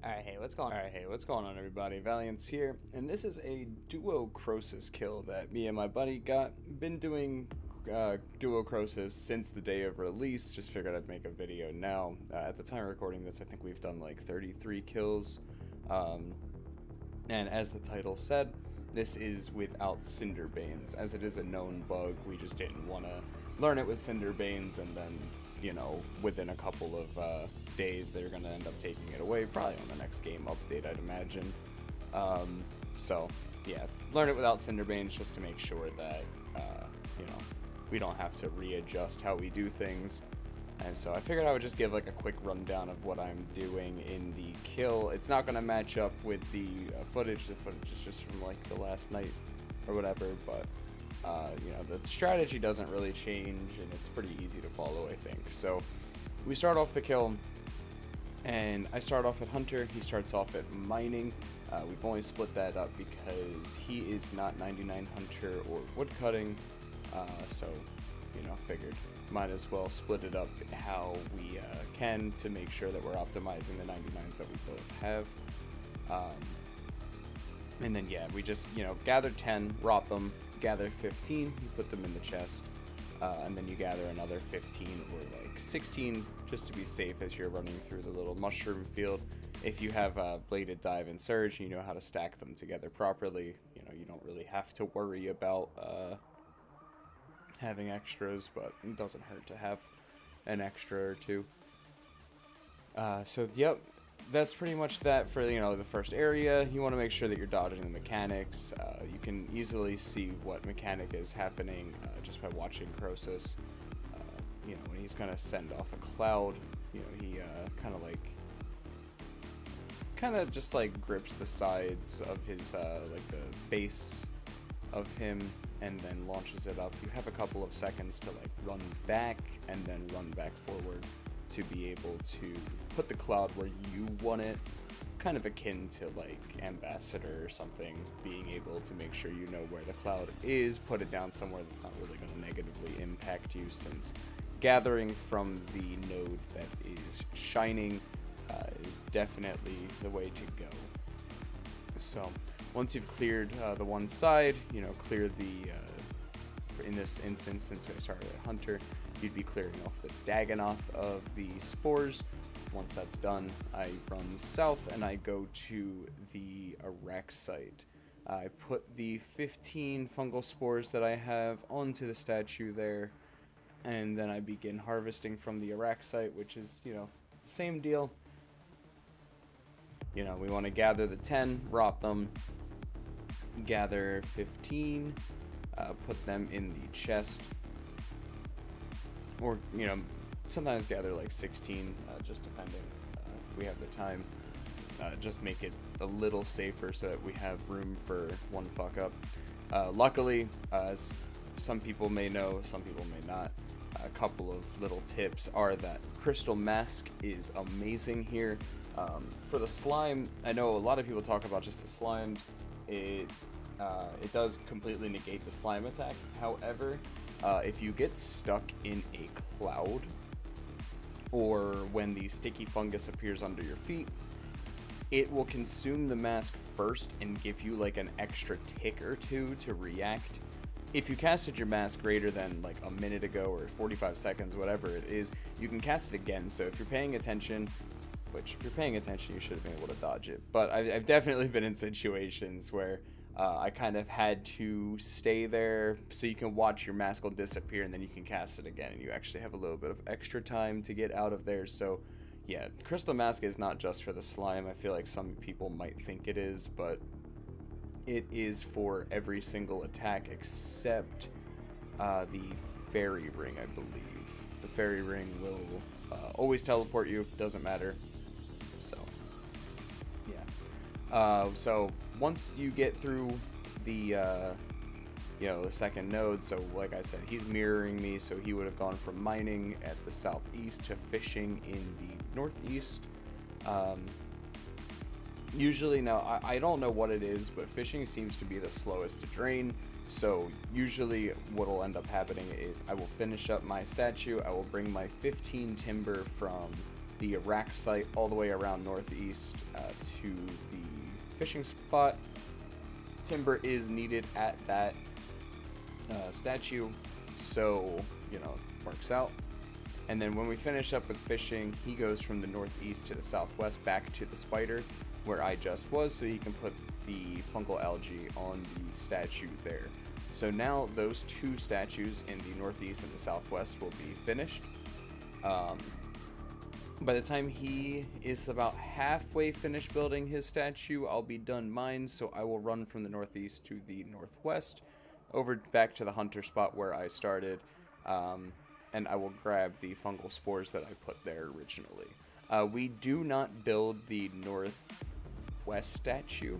Alright, hey, what's going on, everybody? Valiant's here, and this is a duo Croesus kill that me and my buddy been doing duo Croesus since the day of release. Just figured I'd make a video now. At the time of recording this, I think we've done like 33 kills. And as the title said, this is without cinderbanes. As it is a known bug, we just didn't want to learn it with cinderbanes, and then, you know, within a couple of days, they're going to end up taking it away, probably on the next game update, I'd imagine. So, yeah, learn it without cinderbanes just to make sure that, you know, we don't have to readjust how we do things. And so I figured I would just give like a quick rundown of what I'm doing in the kill. It's not going to match up with the footage. The footage is just from like the last night or whatever, but you know, the strategy doesn't really change, and it's pretty easy to follow, I think. So we start off the kill, and I start off at Hunter, he starts off at Mining. We've only split that up because he is not 99 Hunter or Woodcutting, so, you know, figured might as well split it up how we can to make sure that we're optimizing the 99s that we both have. And then, yeah, we just, you know, gather 10, rot them, gather 15, you put them in the chest, and then you gather another 15 or like 16 just to be safe as you're running through the little mushroom field. If you have Bladed Dive and Surge, you know how to stack them together properly. You know, you don't really have to worry about having extras, but it doesn't hurt to have an extra or two. So, yep. That's pretty much that for, you know, the first area. You want to make sure that you're dodging the mechanics. You can easily see what mechanic is happening just by watching Croesus. You know, when he's going to send off a cloud, you know, he kind of just like grips the sides of his, like the base of him, and then launches it up. You have a couple of seconds to like run back and then run back forward to be able to put the cloud where you want it, kind of akin to like Ambassador or something, being able to make sure you know where the cloud is, put it down somewhere that's not really going to negatively impact you, since gathering from the node that is shining is definitely the way to go. So once you've cleared the one side, you know, clear the, in this instance, since I started at Hunter, you'd be clearing off the Dagonoth of the spores. Once that's done, I run south and I go to the Araxite. I put the 15 fungal spores that I have onto the statue there, and then I begin harvesting from the Araxite, which is, you know, same deal. You know, we want to gather the 10, rot them, gather 15, put them in the chest, or, you know, sometimes gather like 16, just depending if we have the time. Just make it a little safer so that we have room for one fuck up. Luckily, as some people may know, some people may not, a couple of little tips are that Crystal Mask is amazing here. For the slime, I know a lot of people talk about just the slimes. It does completely negate the slime attack. However, if you get stuck in a cloud, or when the sticky fungus appears under your feet, it will consume the mask first and give you like an extra tick or two to react. If you casted your mask greater than like a minute ago or 45 seconds, whatever it is, you can cast it again. So if you're paying attention, which if you're paying attention, you should have been able to dodge it. But I've definitely been in situations where I kind of had to stay there so you can watch your mask will disappear, and then you can cast it again, and you actually have a little bit of extra time to get out of there. So yeah, Crystal Mask is not just for the slime. I feel like some people might think it is, but it is for every single attack except the Fairy Ring, I believe. The Fairy Ring will always teleport you, doesn't matter. So yeah. So once you get through the you know, the second node, so like I said, he's mirroring me, so he would have gone from mining at the southeast to fishing in the northeast. Usually, now I don't know what it is, but fishing seems to be the slowest to drain. So usually what will end up happening is I will finish up my statue, I will bring my 15 timber from the rack site all the way around northeast to the fishing spot. Timber is needed at that statue, so, you know, works out. And then when we finish up with fishing, he goes from the northeast to the southwest back to the spider where I just was, so he can put the fungal algae on the statue there. So now those two statues in the northeast and the southwest will be finished. By the time he is about halfway finished building his statue, I'll be done mine, so I will run from the northeast to the northwest, over back to the hunter spot where I started, and I will grab the fungal spores that I put there originally. We do not build the northwest statue.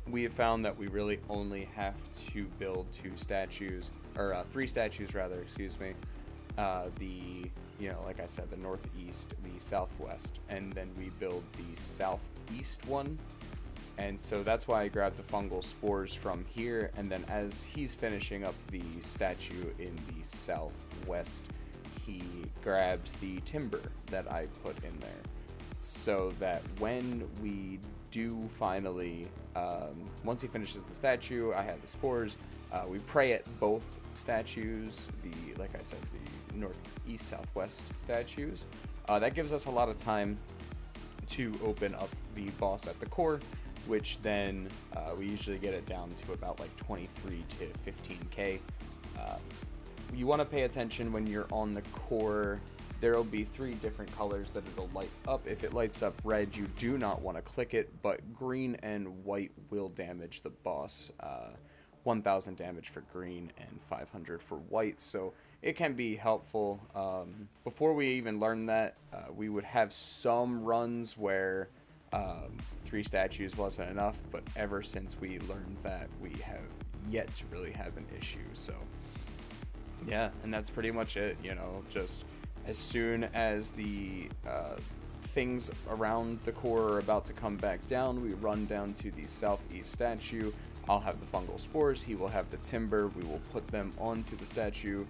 We have found that we really only have to build three statues rather, excuse me. You know, like I said, the northeast, the southwest, and then we build the southeast one. And so that's why I grabbed the fungal spores from here, and then as he's finishing up the statue in the southwest, he grabs the timber that I put in there, so that when we do finally, once he finishes the statue, I have the spores, we pray at both statues, like I said, the northeast, southwest statues. That gives us a lot of time to open up the boss at the core, which then we usually get it down to about like 23 to 15k. You want to pay attention when you're on the core. There will be 3 different colors that it'll light up. If it lights up red, you do not want to click it, but green and white will damage the boss. 1000 damage for green and 500 for white, so it can be helpful. Before we even learned that, we would have some runs where 3 statues wasn't enough, but ever since we learned that, we have yet to really have an issue. So yeah, and that's pretty much it. You know, just as soon as the things around the core are about to come back down, we run down to the southeast statue. I'll have the fungal spores, he will have the timber, we will put them onto the statue,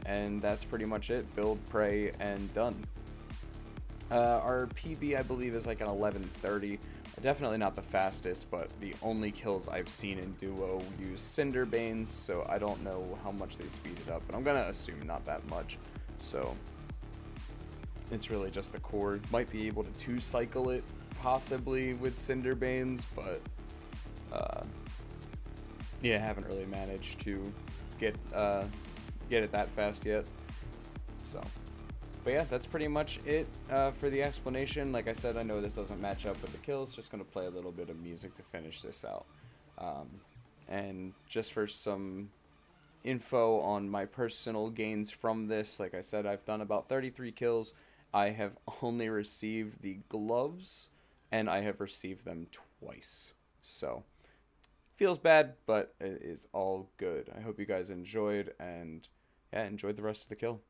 and that's pretty much it. Build, pray, and done. Our PB, I believe, is like an 11:30. Definitely not the fastest, but the only kills I've seen in duo use cinderbanes, so I don't know how much they speed it up, but I'm gonna assume not that much. So it's really just the core. Might be able to 2-cycle it possibly with cinderbanes, but yeah, haven't really managed to get it that fast yet. So, but yeah, that's pretty much it for the explanation. Like I said, I know this doesn't match up with the kills. Just gonna play a little bit of music to finish this out. And just for some info on my personal gains from this, like I said, I've done about 33 kills. I have only received the gloves, and I have received them twice. So feels bad, but it is all good. I hope you guys enjoyed, and yeah, enjoyed the rest of the kill.